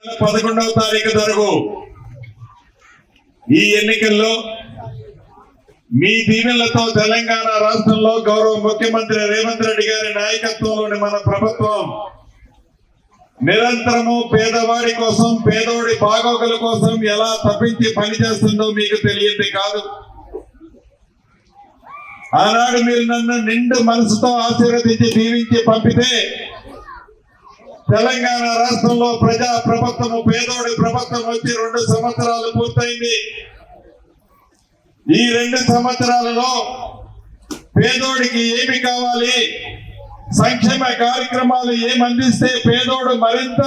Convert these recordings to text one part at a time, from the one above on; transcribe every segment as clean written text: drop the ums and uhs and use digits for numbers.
11వ తారీఖు జరుగు ఈ ఎన్నికల్లో మీ దీవెనలతో తెలంగాణ రాష్ట్రంలో గౌరవ ముఖ్యమంత్రి రేవంత్ రెడ్డి గారి నాయకత్వంలోని మన ప్రభుత్వం నిరంతరము పేదవాడి కోసం పేదోడి బాగోగుల కోసం ఎలా తప్పించి పనిచేస్తుందో మీకు తెలియదు కాదు. ఆనాడు మీరు నన్ను నిండు మనసుతో ఆశీర్వదించి దీవించి పంపితే తెలంగాణ రాష్ట్రంలో ప్రజా ప్రభుత్వము పేదోడి ప్రభుత్వం వచ్చి 2 సంవత్సరాలు పూర్తయింది. ఈ 2 సంవత్సరాలలో పేదోడికి ఏమి కావాలి, సంక్షేమ కార్యక్రమాలు ఏమందిస్తే పేదోడు మరింత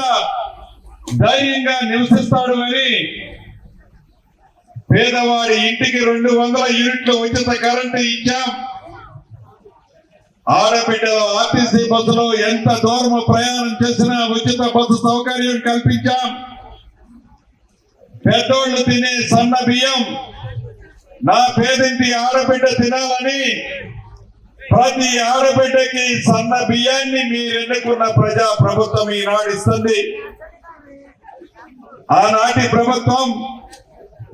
ధైర్యంగా నివసిస్తాడు అని పేదవాడి ఇంటికి 200 యూనిట్లు ఉచిత కరెంటు ఇచ్చాం. ఆడబిడ్డలు ఆర్టీసీ బస్సులో ఎంత దూరం ప్రయాణం చేసినా ఉచిత బస్సు సౌకర్యం కల్పించాం. పెద్దోళ్లు తినే సన్న బియ్యం నా పేదింటి ఆడబిడ్డ తినాలని ప్రతి ఆడబిడ్డకి సన్న బియ్యాన్ని మీరు ఎన్నుకున్న ప్రజా ప్రభుత్వం ఈనాడు ఇస్తుంది. ఆనాటి ప్రభుత్వం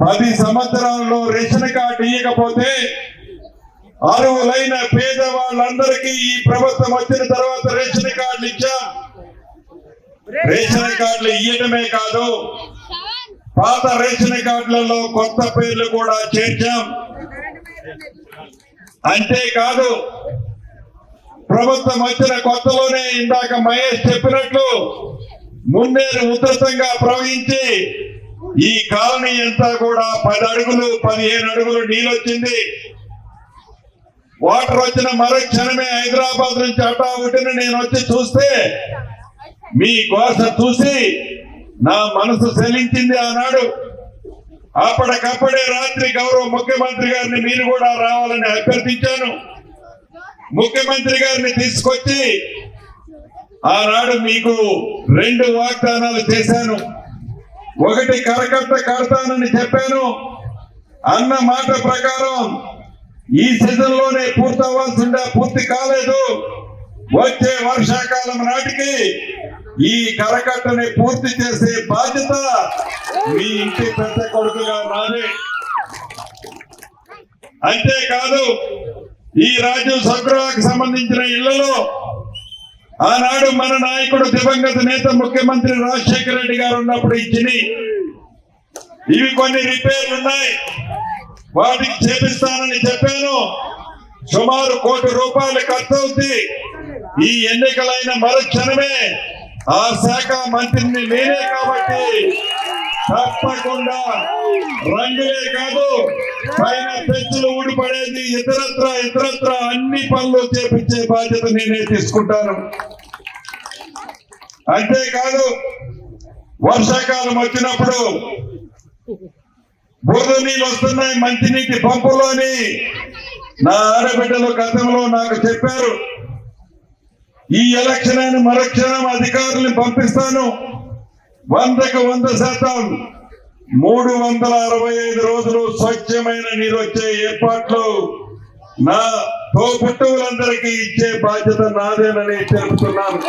10 సంవత్సరాల్లో రేషన్ కార్డు ఇవ్వకపోతే అర్హులైన పేదవాళ్ళందరికీ ఈ ప్రభుత్వం వచ్చిన తర్వాత రేషన్ కార్డులు ఇచ్చాం. రేషన్ కార్డులు ఇవ్వడమే కాదు, పాత రేషన్ కార్డులలో కొత్త పేర్లు కూడా చేర్చాం. అంతేకాదు ప్రభుత్వం వచ్చిన కొత్తలోనే ఇందాక మహేష్ చెప్పినట్లు మున్నేరు ఉధృతంగా ప్రవహించి ఈ కాలనీ అంతా కూడా 10 అడుగులు 15 అడుగులు నీళ్ళు వచ్చింది. వాటర్ వచ్చిన మరో క్షణమే హైదరాబాద్ నుంచి హఠావుటిని నేను వచ్చి చూస్తే మీ ఘోష చూసి నా మనసు చలించింది. ఆనాడు అప్పటికప్పుడే రాత్రి గౌరవ ముఖ్యమంత్రి గారిని మీరు కూడా రావాలని అభ్యర్థించాను. ముఖ్యమంత్రి గారిని తీసుకొచ్చి ఆనాడు మీకు 2 వాగ్దానాలు చేశాను. ఒకటి కరకట్ట కడతానని చెప్పాను. అన్న మాట ప్రకారం ఈ సీజన్ లోనే పూర్తవ్వాల్సిందే, పూర్తి కాలేదు. వచ్చే వర్షాకాలం నాటికి ఈ కరకట్టని పూర్తి చేసే బాధ్యత మీ ఇంటి పెద్ద కొడుకుగా నాదే. అంతేకాదు ఈ రాజీవ్ సగృహకు సంబంధించిన ఇళ్లలో ఆనాడు మన నాయకుడు దివంగత నేత ముఖ్యమంత్రి రాజశేఖర రెడ్డి గారు ఉన్నప్పుడు ఇచ్చినాయి. ఇవి కొన్ని రిపేర్లు ఉన్నాయి, వాటికి చేపిస్తానని చెప్పాను. సుమారు ₹1 కోటి ఖర్చు అవుతుంది. ఈ ఎన్నికలైన మరుక్షణమే ఆ శాఖ మంత్రిని నేనే కాబట్టి తప్పకుండా రంగులే కాదు పైన పెంచులు ఊడిపడేది ఇతరత్ర అన్ని పనులు చేపించే బాధ్యత నేనే తీసుకుంటాను. అంతేకాదు వర్షాకాలం వచ్చినప్పుడు బురద నీళ్ళు వస్తున్నాయి మంచినీటి పంపులు అని నా ఆడబిడ్డలు గతంలో నాకు చెప్పారు. ఈ ఎలక్షన్ అని మరుక్షణం అధికారులను పంపిస్తాను. 100కు 100% 365 రోజులు స్వచ్ఛమైన నీరు వచ్చే ఏర్పాట్లు నా తోబుట్టువులందరికీ ఇచ్చే బాధ్యత నాదేనని తెలుపుతున్నాను.